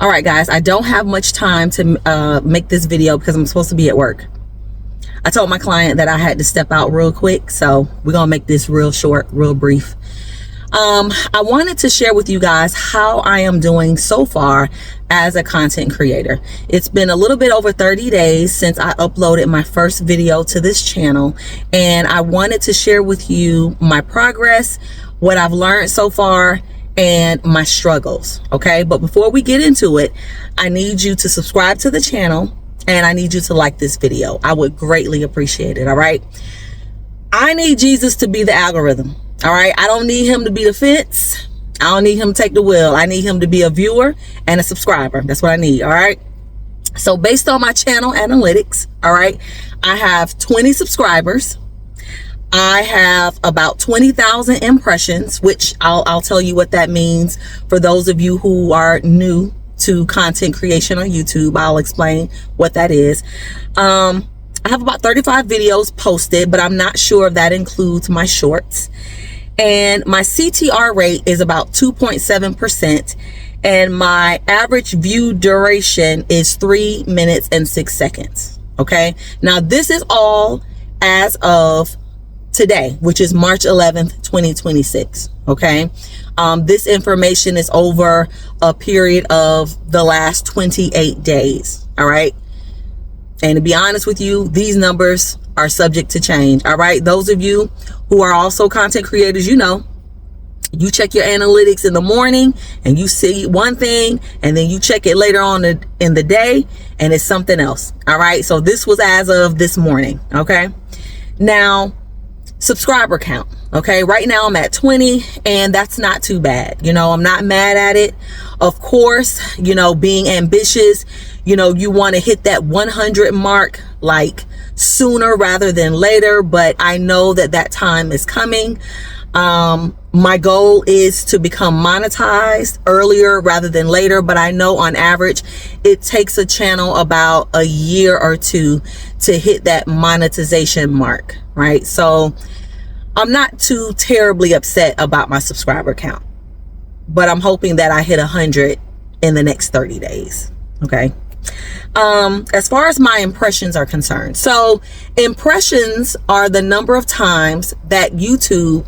All right, guys, I don't have much time to make this video because I'm supposed to be at work. I told my client that I had to step out real quick, so we're gonna make this real short, real brief. I wanted to share with you guys how I am doing so far as a content creator. It's been a little bit over 30 days since I uploaded my first video to this channel, and I wanted to share with you my progress, what I've learned so far, and my struggles. Okay, but before we get into it, I need you to subscribe to the channel and I need you to like this video. I would greatly appreciate it. All right, I need Jesus to be the algorithm. All right, I don't need him to be the fence. I don't need him to take the wheel. I need him to be a viewer and a subscriber. That's what I need. All right, so based on my channel analytics, all right, I have 20 subscribers. I have about 20,000 impressions, which I'll tell you what that means for those of you who are new to content creation on YouTube. I'll explain what that is. I have about 35 videos posted, but I'm not sure if that includes my shorts. And my CTR rate is about 2.7%. And my average view duration is 3 minutes and 6 seconds. Okay. Now this is all as of today, which is March 11th, 2026. Okay. This information is over a period of the last 28 days. All right. And to be honest with you, these numbers are subject to change. All right. Those of you who are also content creators, you know, you check your analytics in the morning and you see one thing, and then you check it later on in the day and it's something else. All right. So this was as of this morning. Okay. Now, subscriber count. Okay, right now I'm at 20, and that's not too bad. You know, I'm not mad at it. Of course, you know, being ambitious, you know, you want to hit that 100 mark like sooner rather than later, but I know that that time is coming. My goal is to become monetized earlier rather than later, but I know on average it takes a channel about a year or two to hit that monetization mark, right? So I'm not too terribly upset about my subscriber count, but I'm hoping that I hit 100 in the next 30 days. Okay. As far as my impressions are concerned, so impressions are the number of times that YouTube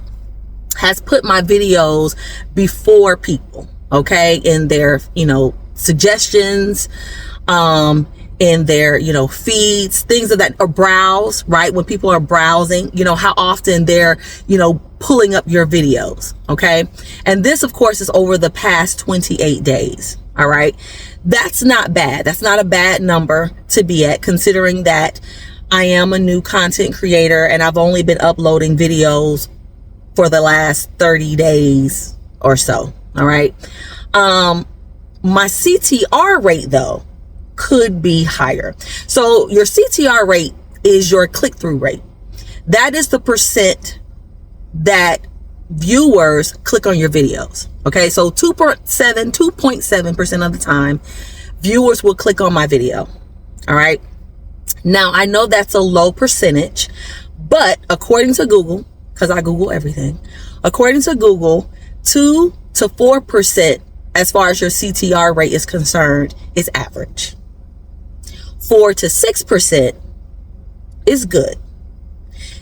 has put my videos before people, okay, in their, you know, suggestions, in their, you know, feeds, things of that, or browse, right? When people are browsing, you know, how often they're, you know, pulling up your videos. Okay. And this, of course, is over the past 28 days. All right. That's not bad. That's not a bad number to be at, considering that I am a new content creator and I've only been uploading videos for the last 30 days or so. All right. My CTR rate though could be higher. So your CTR rate is your click-through rate. That is the percent that viewers click on your videos. Okay. So 2.7% of the time viewers will click on my video. All right. Now I know that's a low percentage, but according to Google, because I Google everything, according to Google, 2 to 4% as far as your CTR rate is concerned is average. 4 to 6% is good.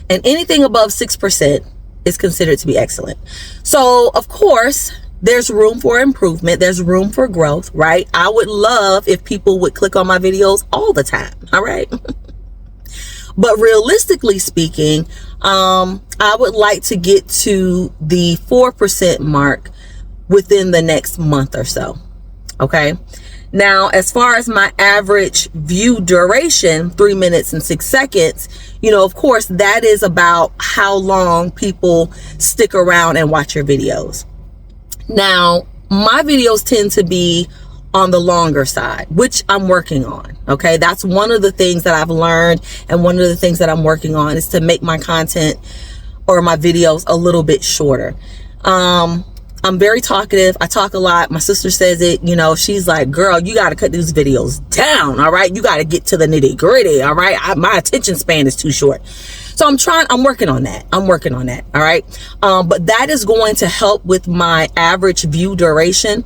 And anything above 6% is considered to be excellent. So, of course, there's room for improvement. There's room for growth, right? I would love if people would click on my videos all the time. All right. But realistically speaking, I would like to get to the 4% mark within the next month or so. Okay. Now, as far as my average view duration, 3 minutes and 6 seconds, you know, of course, that is about how long people stick around and watch your videos. Now, my videos tend to be on the longer side, which I'm working on. Okay. That's one of the things that I've learned. And one of the things that I'm working on is to make my content or my videos a little bit shorter. I'm very talkative. I talk a lot. My sister says it, you know, she's like, girl, you got to cut these videos down. All right. You got to get to the nitty gritty. All right. My attention span is too short. So I'm working on that. All right. But that is going to help with my average view duration,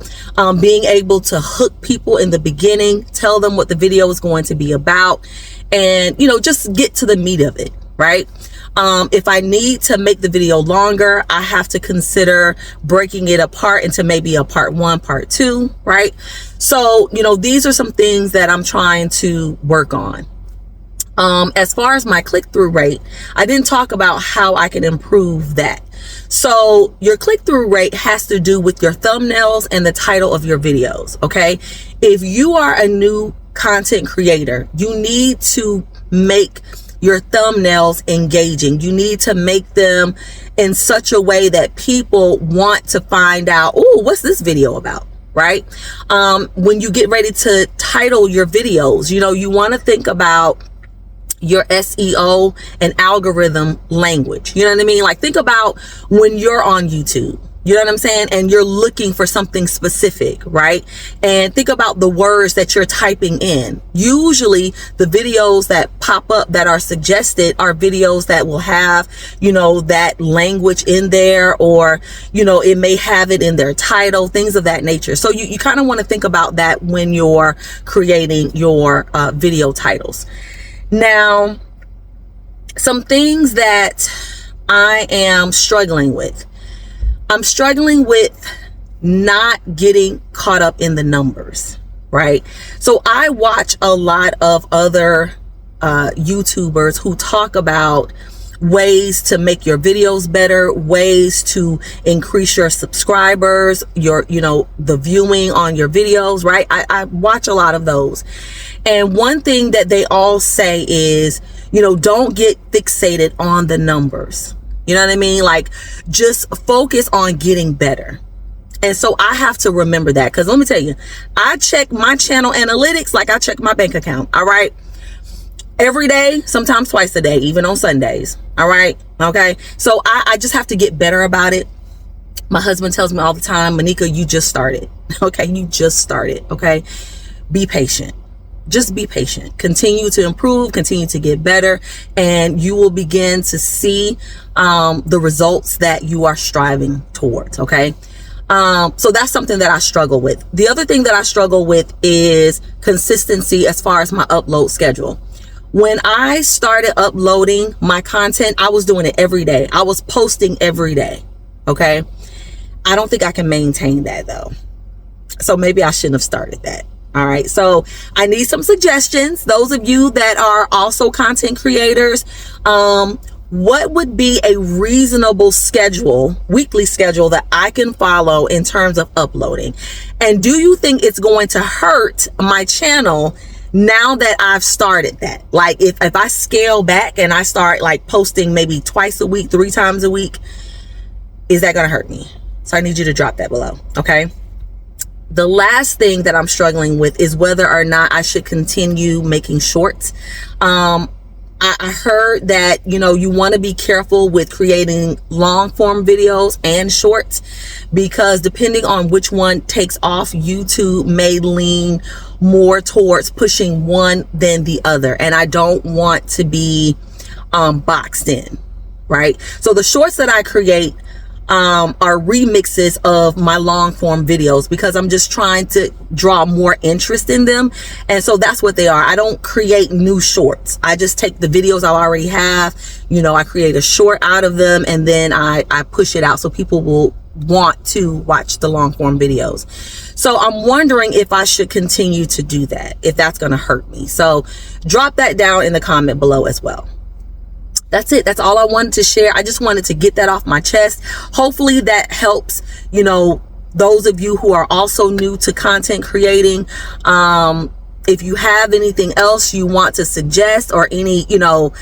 being able to hook people in the beginning, tell them what the video is going to be about, and, you know, just get to the meat of it. Right. If I need to make the video longer, I have to consider breaking it apart into maybe a part 1, part 2. Right. So, you know, these are some things that I'm trying to work on. As far as my click-through rate, I didn't talk about how I can improve that. So your click-through rate has to do with your thumbnails and the title of your videos. Okay. If you are a new content creator, you need to make your thumbnails engaging. You need to make them in such a way that people want to find out, oh, what's this video about? Right? When you get ready to title your videos, you know, you want to think about your SEO and algorithm language. You know what I mean? Like, think about when you're on YouTube, you know what I'm saying? And you're looking for something specific, right? And think about the words that you're typing in. Usually the videos that pop up that are suggested are videos that will have, you know, that language in there, or, you know, it may have it in their title, things of that nature. So you kind of want to think about that when you're creating your video titles. Now, some things that I am struggling with. I'm struggling with not getting caught up in the numbers, right? So I watch a lot of other YouTubers who talk about ways to make your videos better, ways to increase your subscribers, your, you know, the viewing on your videos, right? I watch a lot of those. And one thing that they all say is, you know, don't get fixated on the numbers. You know what I mean? Like, just focus on getting better. And so I have to remember that, because let me tell you, I check my channel analytics like I check my bank account. All right. Every day, sometimes twice a day, even on Sundays. All right. Okay. So I just have to get better about it. My husband tells me all the time, Manika, you just started. Okay. You just started. Okay. Be patient. Just be patient. Continue to improve, continue to get better, and you will begin to see the results that you are striving towards. Okay. So that's something that I struggle with. The other thing that I struggle with is consistency as far as my upload schedule. When I started uploading my content, I was doing it every day. I was posting every day. Okay. I don't think I can maintain that though. So maybe I shouldn't have started that. All right. So I need some suggestions. Those of you that are also content creators, what would be a reasonable schedule, weekly schedule that I can follow in terms of uploading? And do you think it's going to hurt my channel now that I've started that? Like, if I scale back and I start like posting maybe twice a week, 3 times a week, is that going to hurt me? So I need you to drop that below. Okay. The last thing that I'm struggling with is whether or not I should continue making shorts. I heard that, you know, you want to be careful with creating long form videos and shorts, because depending on which one takes off, YouTube may lean more towards pushing one than the other. And I don't want to be boxed in, right? So the shorts that I create are remixes of my long form videos, because I'm just trying to draw more interest in them. And so that's what they are. I don't create new shorts. I just take the videos I already have, you know, I create a short out of them, and then I push it out so people will want to watch the long form videos. So I'm wondering if I should continue to do that, if that's going to hurt me. So drop that down in the comment below as well. That's it. That's all I wanted to share. I just wanted to get that off my chest. Hopefully that helps, you know, those of you who are also new to content creating. If you have anything else you want to suggest, or any, you know,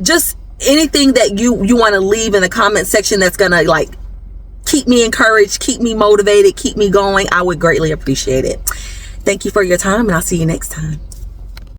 just anything that you want to leave in the comment section that's going to like keep me encouraged, keep me motivated, keep me going, I would greatly appreciate it. Thank you for your time, and I'll see you next time.